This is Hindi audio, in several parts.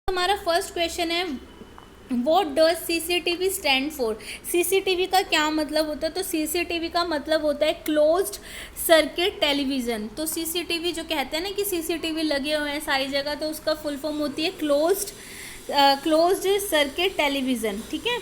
हमारा फर्स्ट क्वेश्चन है, what does CCTV stand for. CCTV का क्या मतलब होता है? तो CCTV का मतलब होता है क्लोज्ड सर्किट टेलीविज़न। तो CCTV जो कहते हैं ना कि CCTV लगे हुए हैं सारी जगह, तो उसका फुल फॉर्म होती है क्लोज्ड सर्किट टेलीविज़न। ठीक है।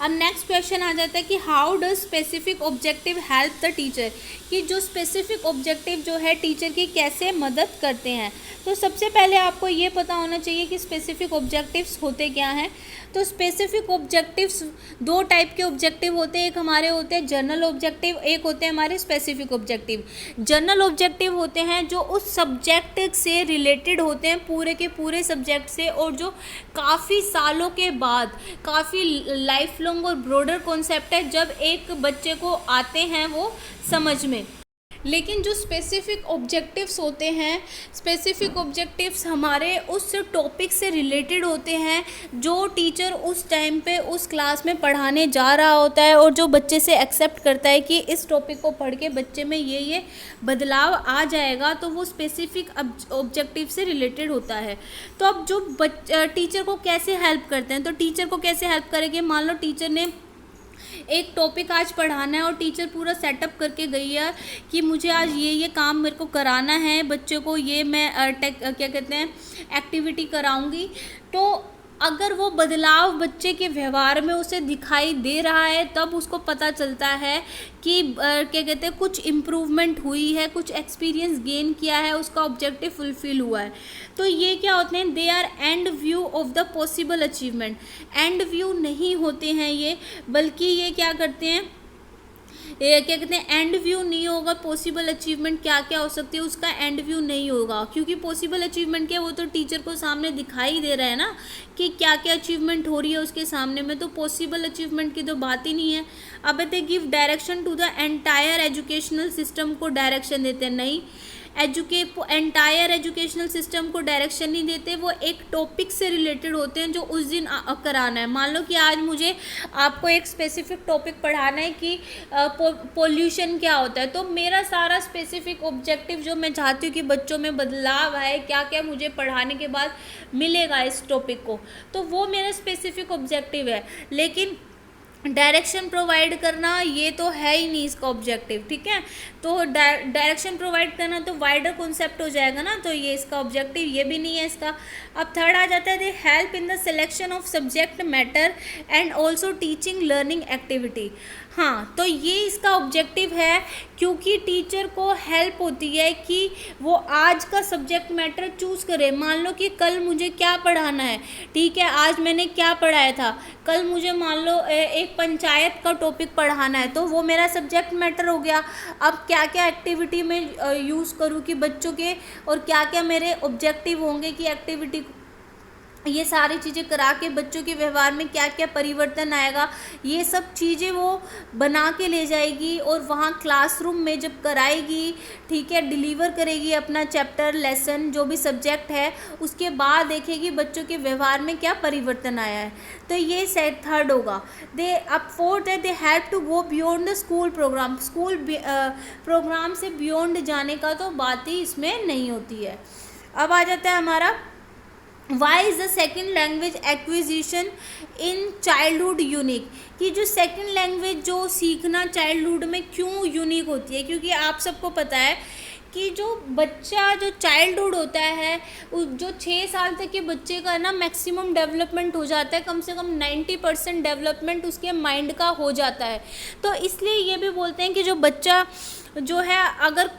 अब नेक्स्ट क्वेश्चन आ जाता है कि how does specific objective help the teacher, कि जो स्पेसिफिक ऑब्जेक्टिव जो है टीचर की कैसे मदद करते हैं। तो सबसे पहले आपको ये पता होना चाहिए कि स्पेसिफिक ऑब्जेक्टिव्स होते क्या हैं। तो स्पेसिफिक ऑब्जेक्टिव्स दो टाइप के ऑब्जेक्टिव होते हैं, एक हमारे होते हैं जनरल ऑब्जेक्टिव, एक होते हैं हमारे स्पेसिफिक ऑब्जेक्टिव। जनरल ऑब्जेक्टिव होते हैं जो उस सब्जेक्ट से रिलेटेड होते हैं, पूरे के पूरे सब्जेक्ट से, और जो काफ़ी सालों के बाद, काफ़ी लाइफ लॉन्ग और ब्रॉडर कॉन्सेप्ट है जब एक बच्चे को आते हैं वो समझ में। लेकिन जो स्पेसिफिक ऑब्जेक्टिव्स होते हैं, स्पेसिफिक ऑब्जेक्टिव्स हमारे उस टॉपिक से रिलेटेड होते हैं जो टीचर उस टाइम पे उस क्लास में पढ़ाने जा रहा होता है, और जो बच्चे से एक्सेप्ट करता है कि इस टॉपिक को पढ़ के बच्चे में ये बदलाव आ जाएगा, तो वो स्पेसिफिक ऑब्जेक्टिव से रिलेटेड होता है। तो अब जो टीचर को कैसे हेल्प करते हैं, तो टीचर को कैसे हेल्प करेंगे। मान लो टीचर ने एक टॉपिक आज पढ़ाना है और टीचर पूरा सेटअप करके गई है कि मुझे आज ये काम मेरे को कराना है, बच्चे को ये मैं क्या कहते हैं एक्टिविटी कराऊंगी। तो अगर वो बदलाव बच्चे के व्यवहार में उसे दिखाई दे रहा है, तब उसको पता चलता है कि क्या कहते हैं कुछ इम्प्रूवमेंट हुई है, कुछ एक्सपीरियंस गेन किया है, उसका ऑब्जेक्टिव फुलफिल हुआ है। तो ये क्या होते हैं, they are end view of the possible achievement. End view नहीं होते हैं ये, बल्कि ये क्या करते हैं, ये क्या कहते हैं एंड व्यू नहीं होगा। पॉसिबल अचीवमेंट क्या क्या हो सकती है उसका एंड व्यू नहीं होगा, क्योंकि पॉसिबल अचीवमेंट क्या वो तो टीचर को सामने दिखाई दे रहा है ना कि क्या क्या अचीवमेंट हो रही है उसके सामने में, तो पॉसिबल अचीवमेंट की तो बात ही नहीं है। अब they give direction to the entire educational system को डायरेक्शन देते हैं, नहीं एंटायर एजुकेशनल सिस्टम को डायरेक्शन नहीं देते, वो एक टॉपिक से रिलेटेड होते हैं जो उस दिन कराना है। मान लो कि आज मुझे आपको एक स्पेसिफिक टॉपिक पढ़ाना है कि पोल्यूशन क्या होता है, तो मेरा सारा स्पेसिफिक ऑब्जेक्टिव जो मैं चाहती हूँ कि बच्चों में बदलाव आए, क्या क्या मुझे पढ़ाने के बाद मिलेगा इस टॉपिक को, तो वो मेरा स्पेसिफिक ऑब्जेक्टिव है। लेकिन डायरेक्शन प्रोवाइड करना ये तो है ही नहीं इसका ऑब्जेक्टिव। ठीक है, तो डायरेक्शन प्रोवाइड करना तो वाइडर कॉन्सेप्ट हो जाएगा ना, तो ये इसका ऑब्जेक्टिव ये भी नहीं है इसका। अब थर्ड आ जाता है, they help in the selection of subject matter and also teaching learning activity. हाँ, तो ये इसका ऑब्जेक्टिव है, क्योंकि टीचर को हेल्प होती है कि वो आज का सब्जेक्ट मैटर चूज़ करे। मान लो कि कल मुझे क्या पढ़ाना है, ठीक है, आज मैंने क्या पढ़ाया था, कल मुझे मान लो एक पंचायत का टॉपिक पढ़ाना है, तो वो मेरा सब्जेक्ट मैटर हो गया। अब क्या क्या एक्टिविटी में यूज़ करूँ कि बच्चों के, और क्या क्या मेरे ऑब्जेक्टिव होंगे कि एक्टिविटी ये सारी चीज़ें करा के बच्चों के व्यवहार में क्या क्या परिवर्तन आएगा, ये सब चीज़ें वो बना के ले जाएगी और वहाँ क्लासरूम में जब कराएगी, ठीक है, डिलीवर करेगी अपना चैप्टर लेसन जो भी सब्जेक्ट है, उसके बाद देखेगी बच्चों के व्यवहार में क्या परिवर्तन आया है। तो ये सेट थर्ड होगा। दे अब फोर्थ है, they have to go beyond the school programme. School programme से बियॉन्ड जाने का तो बात ही इसमें नहीं होती है। अब आ जाता है हमारा, why is the second language acquisition in childhood unique, कि जो सेकेंड लैंग्वेज जो सीखना चाइल्डहुड में क्यों यूनिक होती है, क्योंकि आप सबको पता है कि जो बच्चा जो चाइल्डहुड होता है, जो 6 साल तक के बच्चे का ना मैक्सिमम डेवलपमेंट हो जाता है, कम से कम 90% डेवलपमेंट उसके माइंड का हो जाता है। तो इसलिए ये भी बोलते हैं कि जो बच्चा जो है, अगर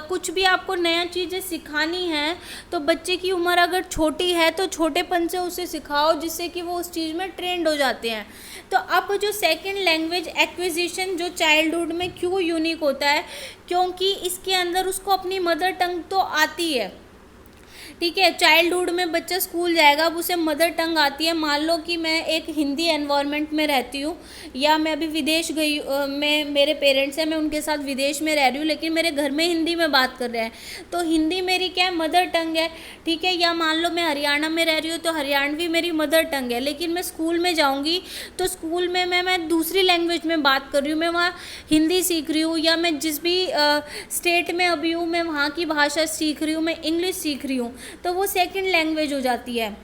कुछ भी आपको नया चीज़ें सिखानी है, तो बच्चे की उम्र अगर छोटी है तो छोटेपन से उसे सिखाओ, जिससे कि वो उस चीज़ में ट्रेंड हो जाते हैं। तो अब जो सेकंड लैंग्वेज एक्विजिशन जो चाइल्डहुड में क्यों यूनिक होता है, क्योंकि इसके अंदर उसको अपनी मदर टंग तो आती है। ठीक है, चाइल्डहुड में बच्चा स्कूल जाएगा, अब उसे मदर टंग आती है। मान लो कि मैं एक हिंदी एनवायरनमेंट में रहती हूँ, या मैं अभी विदेश गई, मैं मेरे पेरेंट्स हैं, मैं उनके साथ विदेश में रह रही हूँ, लेकिन मेरे घर में हिंदी में बात कर रहे हैं, तो हिंदी मेरी क्या है, मदर टंग है। ठीक है, या मान लो मैं हरियाणा में रह रही हूँ, तो हरियाणवी मेरी मदर टंग है, लेकिन मैं स्कूल में जाऊँगी तो स्कूल में मैं दूसरी लैंग्वेज में बात कर रही हूँ, मैं वहाँ हिंदी सीख रही हूँ, या मैं जिस भी स्टेट में अभी हूँ मैं वहाँ की भाषा सीख रही हूँ, मैं इंग्लिश सीख रही हूँ, तो वो सेकंड लैंग्वेज हो जाती है।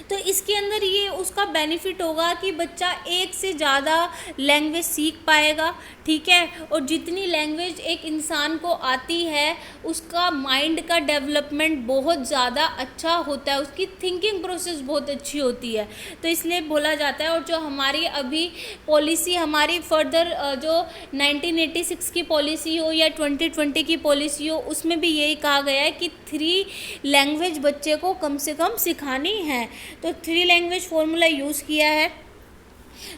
तो इसके अंदर ये उसका बेनिफिट होगा कि बच्चा एक से ज़्यादा लैंग्वेज सीख पाएगा, ठीक है। और जितनी लैंग्वेज एक इंसान को आती है उसका माइंड का डेवलपमेंट बहुत ज़्यादा अच्छा होता है, उसकी थिंकिंग प्रोसेस बहुत अच्छी होती है। तो इसलिए बोला जाता है। और जो हमारी अभी पॉलिसी हमारी फर्दर जो 1986 की पॉलिसी हो या 2020 की पॉलिसी हो, उसमें भी यही कहा गया है कि 3 लैंग्वेज बच्चे को कम से कम सिखानी है। तो 3 लैंग्वेज फॉर्मूला यूज़ किया है।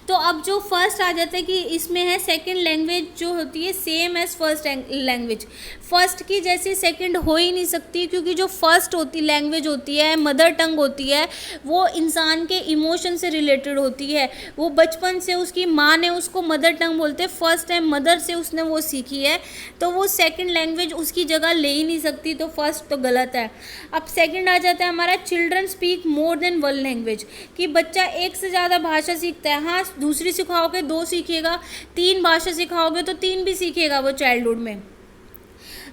तो अब जो फर्स्ट आ जाता है कि इसमें है सेकंड लैंग्वेज जो होती है same as first language. First की जैसे सेकंड हो ही नहीं सकती, क्योंकि जो फर्स्ट होती लैंग्वेज होती है, मदर टंग होती है, वो इंसान के इमोशन से रिलेटेड होती है। वो बचपन से उसकी माँ ने उसको मदर टंग बोलते, फर्स्ट टाइम मदर से उसने वो सीखी है, तो वो सेकंड लैंग्वेज उसकी जगह ले ही नहीं सकती। तो फर्स्ट तो गलत है। अब सेकंड आ जाता है हमारा children speak more than one language, कि बच्चा एक से ज़्यादा भाषा सीखता है। हाँ, दूसरी सिखाओगे 2 सीखेगा, 3 भाषा सिखाओगे तो 3 भी सीखेगा वो चाइल्डहुड में।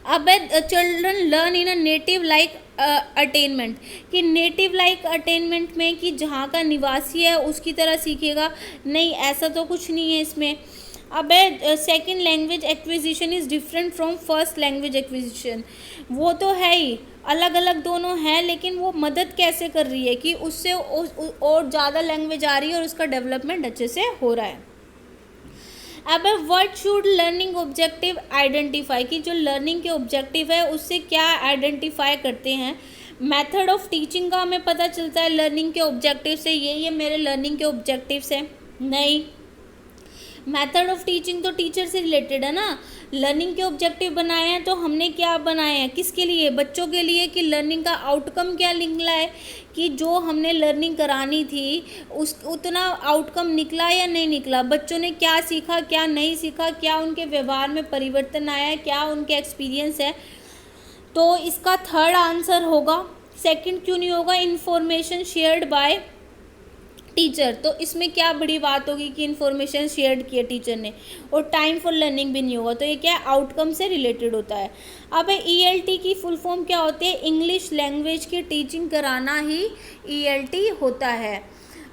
अब children learn in a native like attainment, कि नेटिव लाइक अटेनमेंट में कि जहाँ का निवासी है उसकी तरह सीखेगा, नहीं ऐसा तो कुछ नहीं है इसमें। अब second language acquisition is different from first language acquisition, वो तो है ही, अलग अलग दोनों हैं, लेकिन वो मदद कैसे कर रही है कि उससे और ज़्यादा लैंग्वेज आ रही है और उसका डेवलपमेंट अच्छे से हो रहा है। अब what should learning objective identify, कि जो लर्निंग के ऑब्जेक्टिव है उससे क्या आइडेंटिफाई करते हैं। मेथड ऑफ टीचिंग का हमें पता चलता है लर्निंग के ऑब्जेक्टिव से, ये मेरे लर्निंग के ऑब्जेक्टिव्स हैं, नहीं। मेथड ऑफ टीचिंग तो टीचर से रिलेटेड है ना। लर्निंग के ऑब्जेक्टिव बनाए हैं तो हमने क्या बनाए हैं, किसके लिए, बच्चों के लिए, कि लर्निंग का आउटकम क्या निकला है, कि जो हमने लर्निंग करानी थी उस उतना आउटकम निकला या नहीं निकला, बच्चों ने क्या सीखा क्या नहीं सीखा, क्या उनके व्यवहार में परिवर्तन आया है, क्या उनके एक्सपीरियंस है। तो इसका थर्ड आंसर होगा। सेकंड क्यों नहीं होगा, इंफॉर्मेशन शेयर्ड बाय टीचर, तो इसमें क्या बड़ी बात होगी कि इन्फॉर्मेशन शेयर किया टीचर ने, और टाइम फॉर लर्निंग भी नहीं होगा, तो ये क्या है, आउटकम से रिलेटेड होता है। अब ELT की फुल फॉर्म क्या होती है, इंग्लिश लैंग्वेज की टीचिंग कराना ही ELT होता है।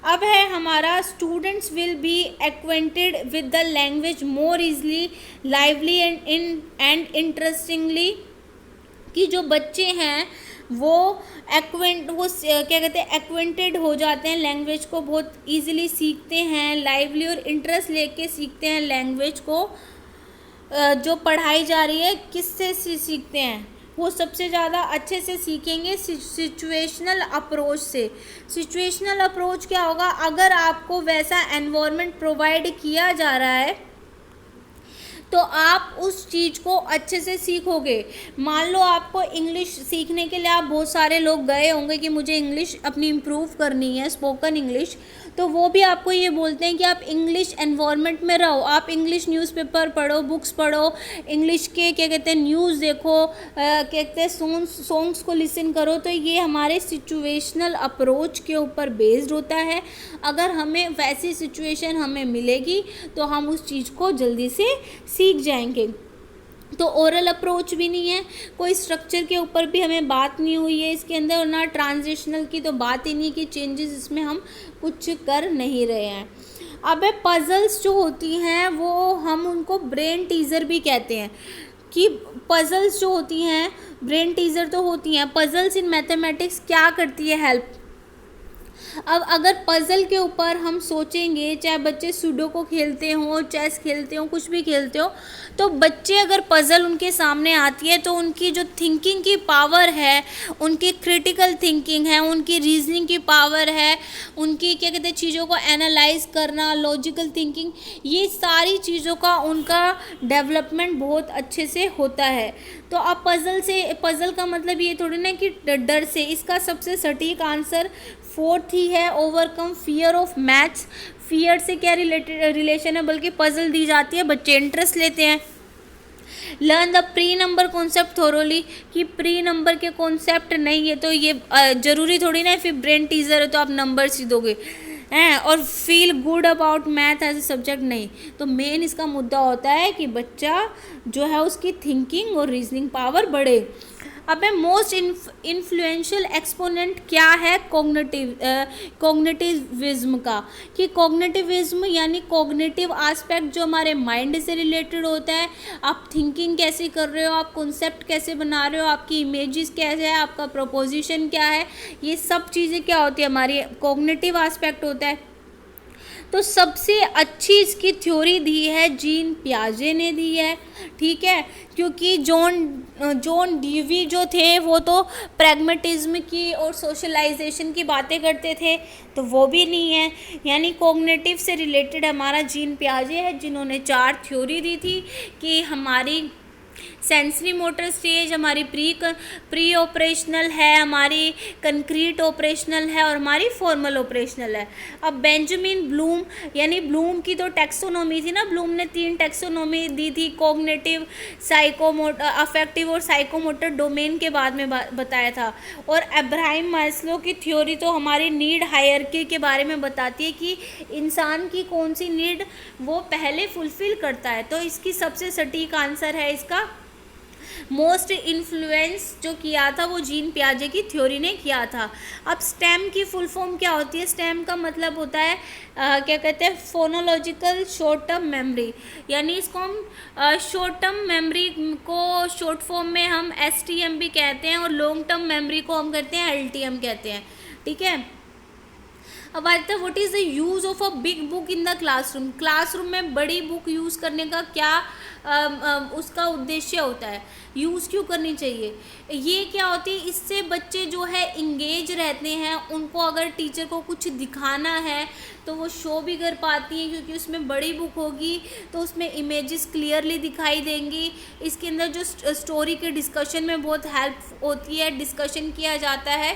अब है हमारा students will be acquainted with the language more easily lively and interestingly, कि जो बच्चे हैं वो क्या कहते हैं, एक्वेंटेड हो जाते हैं, लैंग्वेज को बहुत इजीली सीखते हैं, लाइवली और इंटरेस्ट लेके सीखते हैं लैंग्वेज को। जो पढ़ाई जा रही है किससे सीखते हैं, वो सबसे ज़्यादा अच्छे से सीखेंगे सिचुएशनल अप्रोच से। सिचुएशनल अप्रोच क्या होगा, अगर आपको वैसा एनवायरनमेंट प्रोवाइड किया जा रहा है तो आप उस चीज़ को अच्छे से सीखोगे। मान लो आपको इंग्लिश सीखने के लिए आप बहुत सारे लोग गए होंगे कि मुझे इंग्लिश अपनी इम्प्रूव करनी है, स्पोकन इंग्लिश, तो वो भी आपको ये बोलते हैं कि आप इंग्लिश एनवायरनमेंट में रहो, आप इंग्लिश न्यूज़पेपर पढ़ो, बुक्स पढ़ो, इंग्लिश के क्या कहते हैं न्यूज़ देखो, क्या कहते हैं सॉन्ग्स को लिसन करो। तो ये हमारे सिचुएशनल अप्रोच के ऊपर बेस्ड होता है। अगर हमें वैसी सिचुएशन हमें मिलेगी तो हम उस चीज़ को जल्दी से सीख जाएंगे। तो ओरल अप्रोच भी नहीं है, कोई स्ट्रक्चर के ऊपर भी हमें बात नहीं हुई है इसके अंदर, और ना ट्रांजिशनल की तो बात ही नहीं कि चेंजेस इसमें हम कुछ कर नहीं रहे हैं। अब पजल्स जो होती हैं वो हम उनको ब्रेन टीजर भी कहते हैं, कि पजल्स जो होती हैं ब्रेन टीजर तो होती हैं। पजल्स इन मैथमेटिक्स क्या करती है, हेल्प। अब अगर पज़ल के ऊपर हम सोचेंगे, चाहे बच्चे सूडो को खेलते हों, चेस खेलते हों, कुछ भी खेलते हो, तो बच्चे अगर पज़ल उनके सामने आती है तो उनकी जो थिंकिंग की पावर है, उनकी क्रिटिकल थिंकिंग है, उनकी रीजनिंग की पावर है, उनकी क्या कहते हैं चीज़ों को एनालाइज करना, लॉजिकल थिंकिंग, ये सारी चीज़ों का उनका डेवलपमेंट बहुत अच्छे से होता है। तो अब पज़ल का मतलब ये थोड़ी ना कि डर से, इसका सबसे सटीक आंसर फोर्थ ही है, overcome fear of maths. Fear से क्या रिलेशन है, बल्कि पजल दी जाती है, बच्चे इंटरेस्ट लेते हैं। Learn the pre number concept thoroughly, कि प्री नंबर के कॉन्सेप्ट नहीं है तो ये ज़रूरी थोड़ी ना फिर ब्रेन टीजर है तो आप नंबर्स ही दोगे हैं। और feel good about math as a subject, नहीं। तो मेन इसका मुद्दा होता है कि बच्चा जो है उसकी थिंकिंग और रीजनिंग पावर बढ़े। अबे मोस्ट इन्फ्लुएंशियल एक्सपोनेंट क्या है कॉग्निटिविज्म का, कि कॉग्निटिविज्म यानी कॉग्निटिव एस्पेक्ट जो हमारे माइंड से रिलेटेड होता है, आप थिंकिंग कैसे कर रहे हो, आप कॉन्सेप्ट कैसे बना रहे हो, आपकी इमेजेस कैसे है, आपका प्रोपोजिशन क्या है, ये सब चीज़ें क्या होती है, हमारी कॉग्निटिव एस्पेक्ट होता है। तो सबसे अच्छी इसकी थ्योरी दी है जीन पियाजे ने दी है, ठीक है, क्योंकि जॉन डीवी जो थे वो तो प्रैग्मेटिज्म की और सोशलाइजेशन की बातें करते थे, तो वो भी नहीं है। यानी कॉग्निटिव से रिलेटेड हमारा जीन पियाजे है, जिन्होंने 4 थ्योरी दी थी कि हमारी सेंसरी मोटर स्टेज हमारी प्री ऑपरेशनल है, हमारी कंक्रीट ऑपरेशनल है और हमारी फॉर्मल ऑपरेशनल है। अब बेंजामिन ब्लूम, यानी ब्लूम की तो टैक्सोनॉमी थी ना, ब्लूम ने 3 टैक्सोनॉमी दी थी, कॉग्निटिव, अफेक्टिव और साइकोमोटर डोमेन के बाद में बताया था। और अब्राहम मास्लो की थ्योरी तो हमारी नीड हायरार्की के बारे में बताती है कि इंसान की कौन सी नीड वो पहले फुलफिल करता है। तो इसकी सबसे सटीक आंसर है इसका मोस्ट इन्फ्लुएंस जो किया था वो जीन पियाजे की थ्योरी ने किया था। अब स्टेम की फुल फॉर्म क्या होती है? स्टेम का मतलब होता है क्या कहते हैं, फोनोलॉजिकल शॉर्ट टर्म मेमोरी, यानी इसको हम शॉर्ट टर्म मेमोरी को शॉर्ट फॉर्म में हम STM भी कहते हैं और लॉन्ग टर्म मेमोरी को हम कहते हैं LTM कहते हैं, ठीक है। अब आता है what is the use of a big book in the classroom. Classroom में बड़ी बुक यूज़ करने का क्या उसका उद्देश्य होता है, यूज़ क्यों करनी चाहिए, ये क्या होती है, इससे बच्चे जो है इंगेज रहते हैं, उनको अगर टीचर को कुछ दिखाना है तो वो शो भी कर पाती हैं, क्योंकि उसमें बड़ी बुक होगी तो उसमें इमेजेस क्लियरली दिखाई देंगी। इसके अंदर जो स्टोरी के डिस्कशन में बहुत हेल्प होती है, डिस्कशन किया जाता है,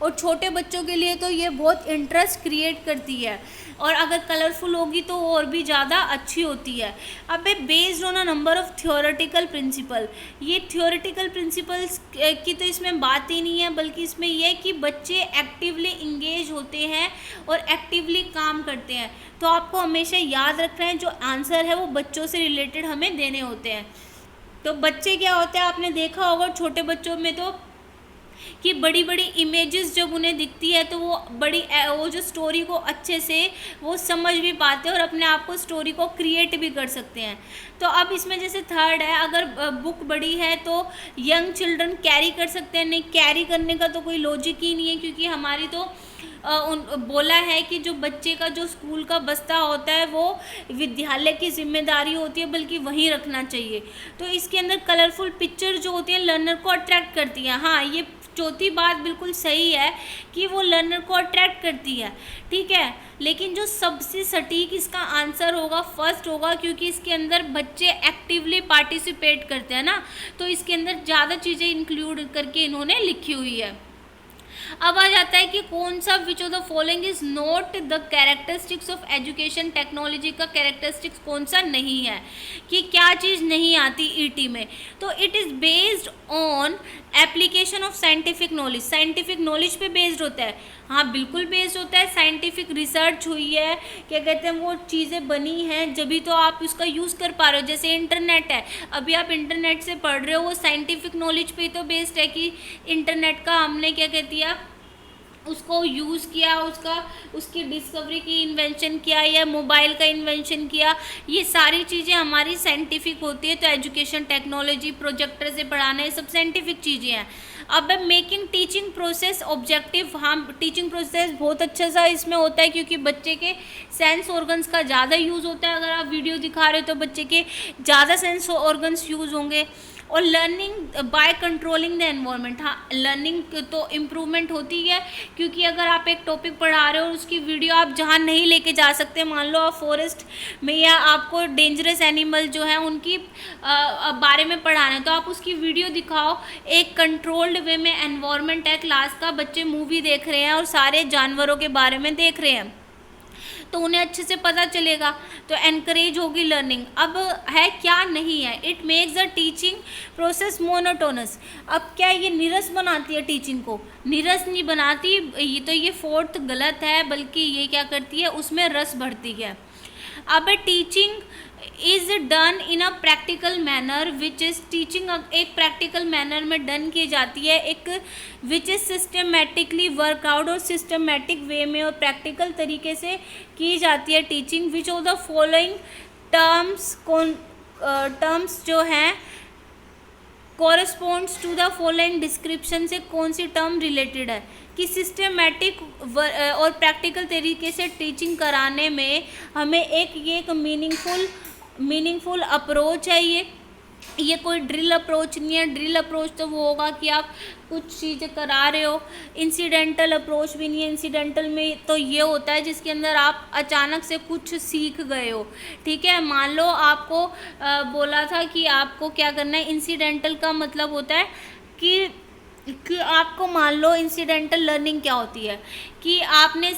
और छोटे बच्चों के लिए तो ये बहुत इंटरेस्ट क्रिएट करती है, और अगर कलरफुल होगी तो और भी ज़्यादा अच्छी होती है। अब based on a number of theoretical principle, ये थियोरेटिकल प्रिंसिपल्स की तो इसमें बात ही नहीं है, बल्कि इसमें यह है कि बच्चे एक्टिवली इंगेज होते हैं और एक्टिवली काम करते हैं। तो आपको हमेशा याद रखना है जो आंसर है वो बच्चों से रिलेटेड हमें देने होते हैं। तो बच्चे क्या होते हैं, आपने देखा होगा छोटे बच्चों में तो कि बड़ी बड़ी इमेजेस जब उन्हें दिखती है तो वो जो स्टोरी को अच्छे से वो समझ भी पाते हैं और अपने आप को स्टोरी को क्रिएट भी कर सकते हैं। तो अब इसमें जैसे थर्ड है, अगर बुक बड़ी है तो यंग चिल्ड्रन कैरी कर सकते हैं, नहीं कैरी करने का तो कोई लॉजिक ही नहीं है, क्योंकि हमारी तो बोला है कि जो बच्चे का जो स्कूल का बस्ता होता है वो विद्यालय की जिम्मेदारी होती है, बल्कि वहीं रखना चाहिए। तो इसके अंदर कलरफुल पिक्चर जो होती है लर्नर को अट्रैक्ट करती है। हाँ, ये चौथी बात बिल्कुल सही है कि वो लर्नर को अट्रैक्ट करती है, ठीक है, लेकिन जो सबसे सटीक इसका आंसर होगा फर्स्ट होगा, क्योंकि इसके अंदर बच्चे एक्टिवली पार्टिसिपेट करते हैं ना, तो इसके अंदर ज़्यादा चीज़ें इंक्लूड करके इन्होंने लिखी हुई है। अब आ जाता है कि कौन सा विच of the following is not the characteristics of education technology का कैरेक्टरिस्टिक्स कौन सा नहीं है, कि क्या चीज़ नहीं आती ईटी में। तो it is based on application of scientific knowledge, scientific knowledge पे बेस्ड होता है। हाँ बिल्कुल बेस्ड होता है, साइंटिफिक रिसर्च हुई है, क्या कहते हैं वो चीज़ें बनी हैं जभी तो आप उसका यूज़ कर पा रहे हो। जैसे इंटरनेट है, अभी आप इंटरनेट से पढ़ रहे हो, वो साइंटिफिक नॉलेज पे तो बेस्ड है कि इंटरनेट का हमने क्या कहती है उसको यूज़ किया, उसकी डिस्कवरी की, इन्वेंशन किया, या मोबाइल का इन्वेंशन किया, ये सारी चीज़ें हमारी साइंटिफिक होती है। तो एजुकेशन टेक्नोलॉजी, प्रोजेक्टर से पढ़ाना, ये सब साइंटिफिक चीज़ें हैं। अब मेकिंग टीचिंग प्रोसेस ऑब्जेक्टिव, हाँ टीचिंग प्रोसेस बहुत अच्छा सा इसमें होता है, क्योंकि बच्चे के सेंस ऑर्गन्स का ज़्यादा यूज़ होता है। अगर आप वीडियो दिखा रहे हो तो बच्चे के ज़्यादा सेंस ऑर्गन्स यूज़ होंगे। और learning by controlling the environment, हाँ लर्निंग तो इम्प्रूवमेंट होती है, क्योंकि अगर आप एक टॉपिक पढ़ा रहे हो और उसकी वीडियो आप जहाँ नहीं लेके जा सकते, मान लो आप फॉरेस्ट में या आपको डेंजरस एनिमल जो है उनकी बारे में पढ़ाना है, तो आप उसकी वीडियो दिखाओ। एक कंट्रोल्ड वे में एनवायरनमेंट है क्लास का, बच्चे मूवी देख रहे हैं और सारे जानवरों के बारे में देख रहे हैं, तो उन्हें अच्छे से पता चलेगा, तो एनकरेज होगी लर्निंग। अब है क्या नहीं है, it makes the teaching process monotonous. अब क्या ये नीरस बनाती है टीचिंग को? नीरस नहीं बनाती, ये तो ये फोर्थ गलत है, बल्कि ये क्या करती है उसमें रस भरती है। अब teaching is done in a practical manner which is teaching, एक प्रैक्टिकल मैनर में डन की जाती है, एक विच इज़ सिस्टमेटिकली वर्कआउट, और सिस्टमेटिक वे में और प्रैक्टिकल तरीके से की जाती है teaching. Which of the following terms जो हैं corresponds to the following description से कौन सी टर्म रिलेटेड है, कि सिस्टमेटिक और प्रैक्टिकल तरीके से टीचिंग कराने में हमें एक मीनिंगफुल अप्रोच है। ये कोई ड्रिल अप्रोच नहीं है। ड्रिल अप्रोच तो वो होगा कि आप कुछ चीज़ें करा रहे हो। इंसिडेंटल अप्रोच भी नहीं है। इंसिडेंटल में तो ये होता है जिसके अंदर आप अचानक से कुछ सीख गए हो, ठीक है। मान लो आपको बोला था कि आपको क्या करना है। इंसिडेंटल का मतलब होता है कि आपको, मान लो इंसिडेंटल लर्निंग क्या होती है, कि आपने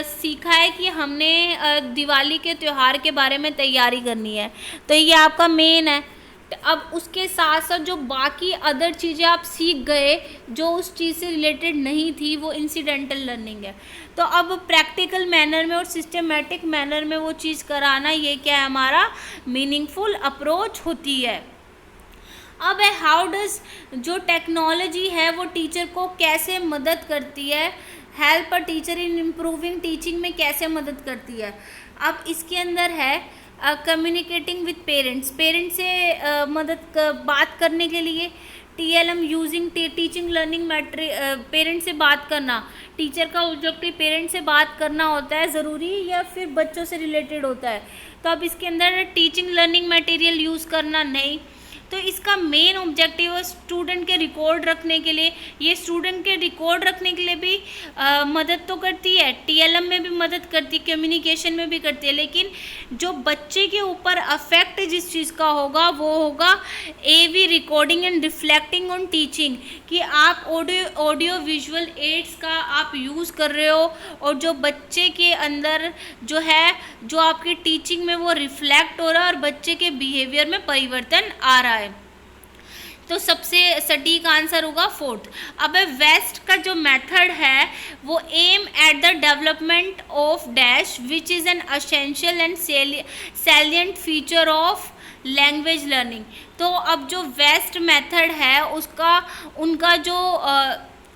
सीखा है कि हमने दिवाली के त्यौहार के बारे में तैयारी करनी है, तो ये आपका मेन है। अब उसके साथ साथ जो बाकी अदर चीज़ें आप सीख गए जो उस चीज़ से रिलेटेड नहीं थी, वो इंसिडेंटल लर्निंग है। तो अब प्रैक्टिकल मैनर में और सिस्टमेटिक मैनर में वो चीज़ कराना, ये क्या है, हमारा मीनिंगफुल अप्रोच होती है। अब है हाउ डज, जो टेक्नोलॉजी है वो टीचर को कैसे मदद करती है, help a teacher in improving teaching में कैसे मदद करती है। अब इसके अंदर है कम्युनिकेटिंग विथ पेरेंट्स, पेरेंट्स से बात करने के लिए। TLM using teaching learning material, parents से बात करना, टीचर का ऑब्जेक्टिव पेरेंट्स से बात करना होता है ज़रूरी, या फिर बच्चों से रिलेटेड होता है। तो अब इसके अंदर टीचिंग लर्निंग मटेरियल यूज़ करना नहीं, तो इसका मेन ऑब्जेक्टिव है स्टूडेंट के रिकॉर्ड रखने के लिए। ये स्टूडेंट के रिकॉर्ड रखने के लिए भी मदद तो करती है, TLM में भी मदद करती है, कम्युनिकेशन में भी करती है, लेकिन जो बच्चे के ऊपर अफेक्ट जिस चीज़ का होगा वो होगा AV recording and reflecting on teaching, कि आप ऑडियो विजुअल एड्स का आप यूज़ कर रहे हो और जो बच्चे के अंदर जो है, जो आपकी टीचिंग में वो रिफ्लेक्ट हो रहा है और बच्चे के बिहेवियर में परिवर्तन आ रहा है। तो सबसे सटीक आंसर होगा फोर्थ। अब वेस्ट का जो मेथड है वो aim at the development of dash which is an essential and salient feature of language learning. तो अब जो वेस्ट मेथड है उनका जो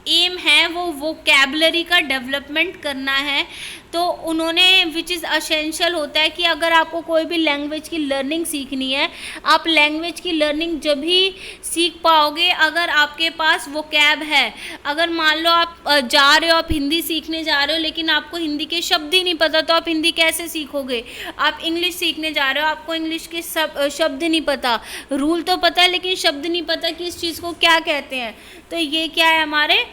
एम है वो वोकैबुलरी का डेवलपमेंट करना है। तो उन्होंने विच इज़ असेंशियल होता है कि अगर आपको कोई भी लैंग्वेज की लर्निंग सीखनी है, आप लैंग्वेज की लर्निंग जब ही सीख पाओगे अगर आपके पास वोकैब है। अगर मान लो आप जा रहे हो, आप हिंदी सीखने जा रहे हो, लेकिन आपको हिंदी के शब्द ही नहीं पता, तो आप हिंदी कैसे सीखोगे। आप इंग्लिश सीखने जा रहे हो, आपको इंग्लिश के शब्द नहीं पता, रूल तो पता है लेकिन शब्द नहीं पता कि इस चीज़ को क्या कहते हैं। तो ये क्या है, हमारे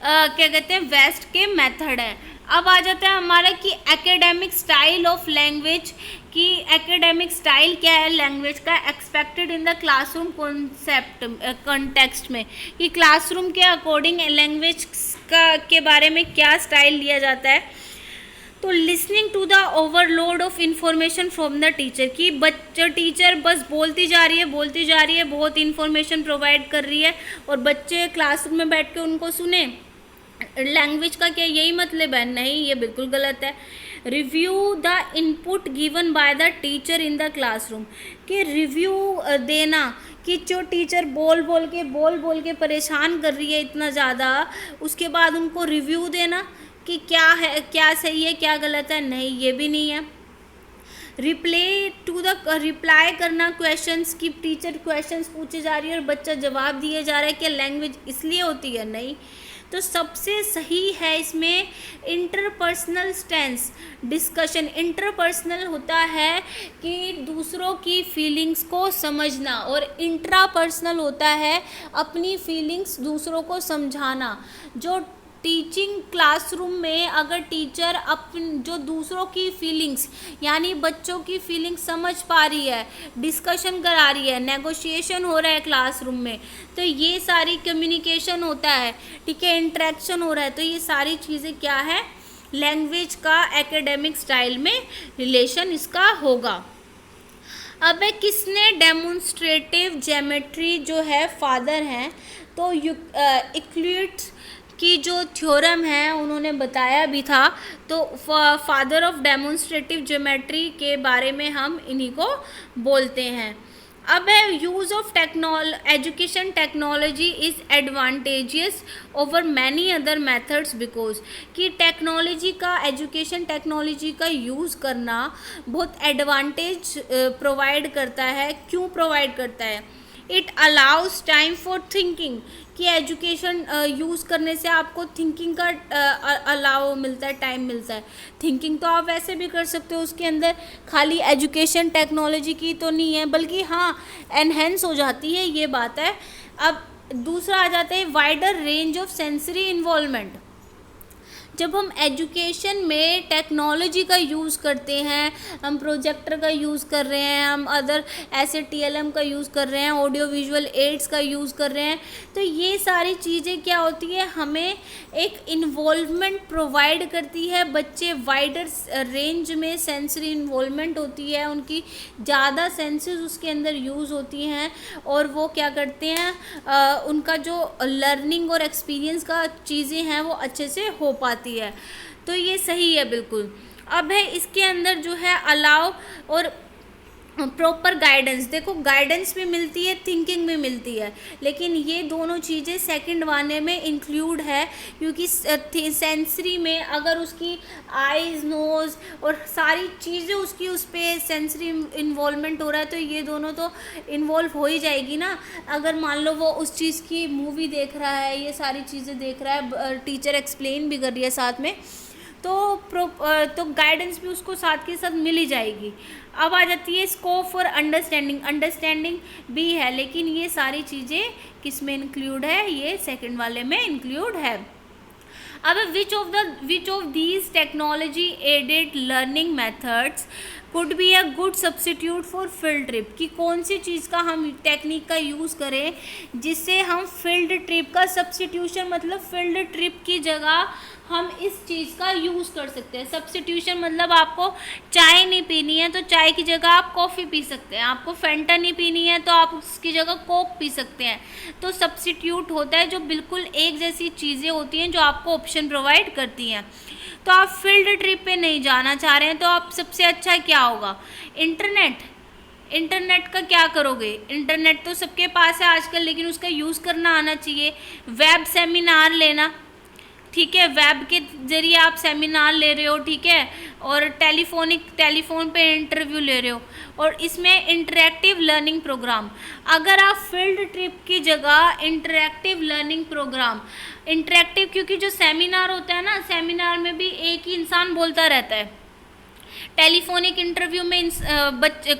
क्या कहते हैं, वेस्ट के मेथड है। अब आ जाता है हमारा कि एकेडमिक स्टाइल ऑफ लैंग्वेज, कि एकेडमिक स्टाइल क्या है लैंग्वेज का expected in the classroom concept context में, कि क्लासरूम के अकॉर्डिंग लैंग्वेज के बारे में क्या स्टाइल लिया जाता है। तो listening to the overload of information from the teacher, कि टीचर बस बोलती जा रही है, बहुत इंफॉर्मेशन प्रोवाइड कर रही है और बच्चे क्लासरूम में बैठ के उनको सुने। लैंग्वेज का क्या यही मतलब है? नहीं, ये बिल्कुल गलत है। Review the input given by the teacher in the classroom, कि रिव्यू देना, कि जो टीचर बोल बोल के परेशान कर रही है इतना ज़्यादा, उसके बाद उनको रिव्यू देना कि क्या है, क्या सही है, क्या गलत है। नहीं, ये भी नहीं है। रिप्लाई करना क्वेश्चंस, की टीचर क्वेश्चंस पूछे जा रही है और बच्चा जवाब दिए जा रहा है, क्या लैंग्वेज इसलिए होती है? नहीं। तो सबसे सही है इसमें इंटरपर्सनल स्टेंस डिस्कशन। इंटरपर्सनल होता है कि दूसरों की फीलिंग्स को समझना, और इंट्रापर्सनल होता है अपनी फीलिंग्स दूसरों को समझाना। जो टीचिंग क्लासरूम में अगर टीचर जो दूसरों की फीलिंग्स यानी बच्चों की फीलिंग्स समझ पा रही है, डिस्कशन करा रही है, नेगोशिएशन हो रहा है क्लासरूम में, तो ये सारी कम्युनिकेशन होता है, ठीक है, इंटरेक्शन हो रहा है। तो ये सारी चीज़ें क्या है, लैंग्वेज का एकेडमिक स्टाइल में रिलेशन इसका होगा। अब किसने डेमोन्स्ट्रेटिव ज्योमेट्री जो है फादर हैं, तो यूक्लिड्स की जो थ्योरम है उन्होंने बताया भी था। तो फादर ऑफ डेमोन्स्ट्रेटिव ज्योमेट्री के बारे में हम इन्हीं को बोलते हैं। अब है use of education technology is advantageous over many other methods because कि टेक्नोलॉजी का एजुकेशन टेक्नोलॉजी का यूज़ करना बहुत एडवांटेज प्रोवाइड करता है। क्यों प्रोवाइड करता है? It allows time for thinking, कि एजुकेशन यूज़ करने से आपको थिंकिंग का अलाउ मिलता है, टाइम मिलता है। थिंकिंग तो आप वैसे भी कर सकते हो, उसके अंदर खाली एजुकेशन टेक्नोलॉजी की तो नहीं है, बल्कि हाँ एनहेंस हो जाती है, ये बात है। अब दूसरा आ जाता है wider range of sensory involvement. जब हम एजुकेशन में टेक्नोलॉजी का यूज़ करते हैं, हम प्रोजेक्टर का यूज़ कर रहे हैं, हम अदर ऐसे TLM का यूज़ कर रहे हैं, ऑडियो विजुअल एड्स का यूज़ कर रहे हैं, तो ये सारी चीज़ें क्या होती है, हमें एक इन्वॉल्वमेंट प्रोवाइड करती है। बच्चे वाइडर रेंज में सेंसरी इन्वॉल्वमेंट होती है, उनकी ज़्यादा सेंसेस उसके अंदर यूज़ होती हैं, और वो क्या करते हैं, उनका जो लर्निंग और एक्सपीरियंस का चीज़ें हैं वो अच्छे से हो पाती है। तो ये सही है बिल्कुल। अब है इसके अंदर जो है अलाउ और प्रॉपर गाइडेंस। देखो गाइडेंस भी मिलती है, थिंकिंग भी मिलती है, लेकिन ये दोनों चीज़ें सेकंड वाले में इंक्लूड है, क्योंकि सेंसरी में अगर उसकी आईज नोज़ और सारी चीज़ें उसकी उस पर सेंसरी इन्वॉल्वमेंट हो रहा है, तो ये दोनों तो इन्वॉल्व हो ही जाएगी ना। अगर मान लो वो उस चीज़ की मूवी देख रहा है, ये सारी चीज़ें देख रहा है, टीचर एक्सप्लेन भी कर रही है साथ में, तो गाइडेंस भी उसको साथ के साथ मिल ही जाएगी। अब आ जाती है स्कोप फॉर अंडरस्टैंडिंग। अंडरस्टैंडिंग भी है, लेकिन ये सारी चीज़ें किस में इंक्लूड है, ये सेकंड वाले में इंक्लूड है। अब which of these technology aided learning methods could be a good substitute for field trip, कि कौन सी चीज़ का हम टेक्निक का यूज़ करें जिससे हम फील्ड ट्रिप का सब्सिट्यूशन, मतलब फील्ड ट्रिप की जगह हम इस चीज़ का यूज़ कर सकते हैं। सब्सिट्यूशन मतलब आपको चाय नहीं पीनी है तो चाय की जगह आप कॉफ़ी पी सकते हैं, आपको फेंटा नहीं पीनी है तो आप उसकी जगह कोक पी सकते हैं। तो सब्सिट्यूट होता है जो बिल्कुल एक जैसी चीज़ें होती हैं जो आपको ऑप्शन प्रोवाइड करती हैं। तो आप फील्ड ट्रिप पे नहीं जाना चाह रहे हैं तो आप सबसे अच्छा क्या होगा, इंटरनेट का क्या करोगे? इंटरनेट तो सबके पास है आजकल, लेकिन उसका यूज़ करना आना चाहिए। वेब सेमिनार लेना, ठीक है, वेब के ज़रिए आप सेमिनार ले रहे हो, ठीक है, और टेलीफोन पे इंटरव्यू ले रहे हो, और इसमें इंटरेक्टिव लर्निंग प्रोग्राम। अगर आप फील्ड ट्रिप की जगह इंटरेक्टिव लर्निंग प्रोग्राम, इंटरेक्टिव क्योंकि जो सेमिनार होता है ना, सेमिनार में भी एक ही इंसान बोलता रहता है, टेलीफोनिक इंटरव्यू में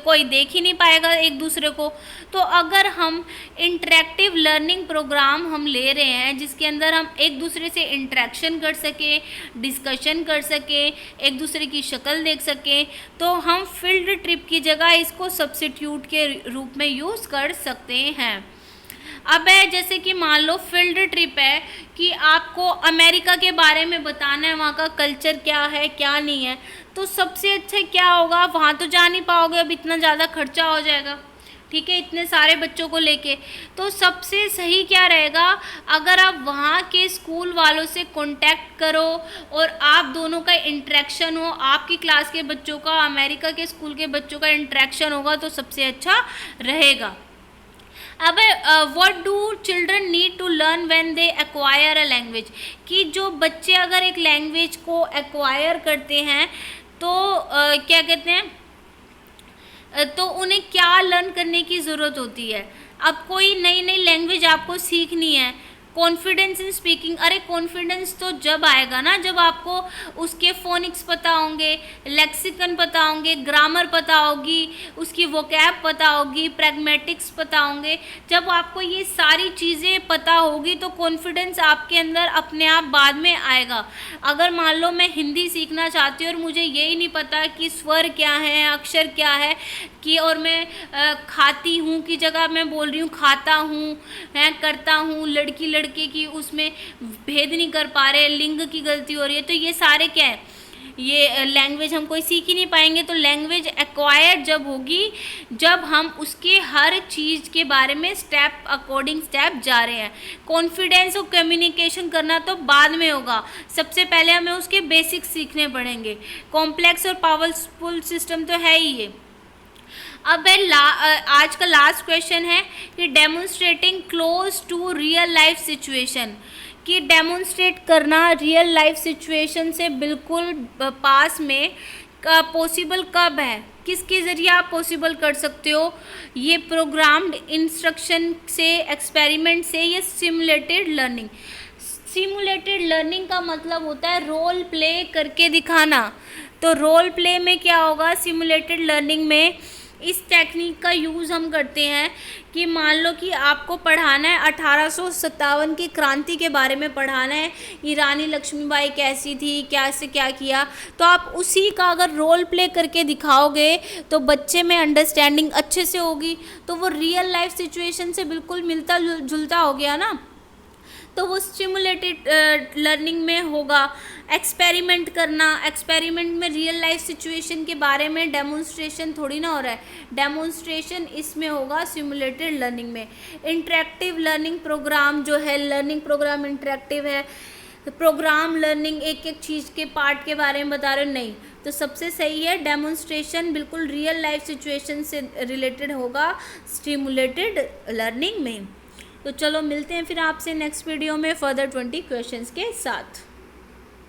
कोई देख ही नहीं पाएगा एक दूसरे को। तो अगर हम इंटरेक्टिव लर्निंग प्रोग्राम हम ले रहे हैं जिसके अंदर हम एक दूसरे से इंटरेक्शन कर सकें, डिस्कशन कर सकें, एक दूसरे की शक्ल देख सकें, तो हम फील्ड ट्रिप की जगह इसको सब्स्टिट्यूट के रूप में यूज़ कर सकते हैं। अब है जैसे कि मान लो फील्ड ट्रिप है कि आपको अमेरिका के बारे में बताना है, वहाँ का कल्चर क्या है क्या नहीं है, तो सबसे अच्छा क्या होगा, वहाँ तो जा नहीं पाओगे, अब इतना ज़्यादा खर्चा हो जाएगा, ठीक है, इतने सारे बच्चों को लेके। तो सबसे सही क्या रहेगा, अगर आप वहाँ के स्कूल वालों से कांटेक्ट करो और आप दोनों का इंटरेक्शन हो, आपकी क्लास के बच्चों का अमेरिका के स्कूल के बच्चों का इंटरेक्शन होगा, तो सबसे अच्छा रहेगा। अब what do children need to learn when they acquire a language, कि जो बच्चे अगर एक लैंग्वेज को एक्वायर करते हैं तो क्या कहते हैं, तो उन्हें क्या लर्न करने की ज़रूरत होती है। अब कोई नई नई लैंग्वेज आपको सीखनी है, कॉन्फिडेंस इन स्पीकिंग, अरे कॉन्फिडेंस तो जब आएगा ना जब आपको उसके फोनिक्स पता होंगे, लेक्सिकन पता होंगे, ग्रामर पता होगी, उसकी वोकैब पता होगी, प्रैग्मेटिक्स पता होंगे। जब आपको ये सारी चीज़ें पता होगी तो कॉन्फिडेंस आपके अंदर अपने आप बाद में आएगा। अगर मान लो मैं हिंदी सीखना चाहती हूँ और मुझे यही नहीं पता कि स्वर क्या है, अक्षर क्या है, कि और मैं खाती हूँ की जगह मैं बोल रही हूँ खाता हूँ, मैं करता हूँ, लड़की लड़के की उसमें भेद नहीं कर पा रहे, लिंग की गलती हो रही है, तो ये सारे क्या है, ये लैंग्वेज हम कोई सीख ही नहीं पाएंगे। तो लैंग्वेज एक्वायर जब होगी जब हम उसके हर चीज़ के बारे में स्टेप अकॉर्डिंग स्टेप जा रहे हैं। कॉन्फिडेंस और कम्युनिकेशन करना तो बाद में होगा, सबसे पहले हमें उसके बेसिक्स सीखने पड़ेंगे। कॉम्प्लेक्स और पावरफुल सिस्टम तो है ही ये। अब आज का लास्ट क्वेश्चन है कि demonstrating close to real life situation, कि डेमोन्स्ट्रेट करना रियल लाइफ सिचुएशन से बिल्कुल पास में पॉसिबल कब है, किसके ज़रिए आप पॉसिबल कर सकते हो? ये प्रोग्राम्ड इंस्ट्रक्शन से, एक्सपेरिमेंट से, ये सिमुलेटेड लर्निंग। सिमुलेटेड लर्निंग का मतलब होता है रोल प्ले करके दिखाना। तो रोल प्ले में क्या होगा, सिमुलेटेड लर्निंग में इस टेक्निक का यूज़ हम करते हैं कि मान लो कि आपको पढ़ाना है 1857 की क्रांति के बारे में पढ़ाना है, कि रानी लक्ष्मीबाई कैसी थी, क्या से क्या किया, तो आप उसी का अगर रोल प्ले करके दिखाओगे तो बच्चे में अंडरस्टैंडिंग अच्छे से होगी। तो वो रियल लाइफ सिचुएशन से बिल्कुल मिलता जुलता हो गया ना, तो वो स्टिमुलेटेड लर्निंग में होगा। एक्सपेरिमेंट करना, एक्सपेरिमेंट में रियल लाइफ सिचुएशन के बारे में डेमोन्स्ट्रेशन थोड़ी ना हो रहा है, डेमोन्स्ट्रेशन इसमें होगा सिमुलेटेड लर्निंग में। इंटरेक्टिव लर्निंग प्रोग्राम जो है, लर्निंग प्रोग्राम इंटरेक्टिव है। प्रोग्राम लर्निंग एक एक चीज़ के पार्ट के बारे में बता रहे हो, नहीं। तो सबसे सही है डेमोन्स्ट्रेशन बिल्कुल रियल लाइफ सिचुएशन से रिलेटेड होगा स्टिमुलेटेड लर्निंग में। तो चलो मिलते हैं फिर आपसे नेक्स्ट वीडियो में फर्दर 20 क्वेश्चंस के साथ।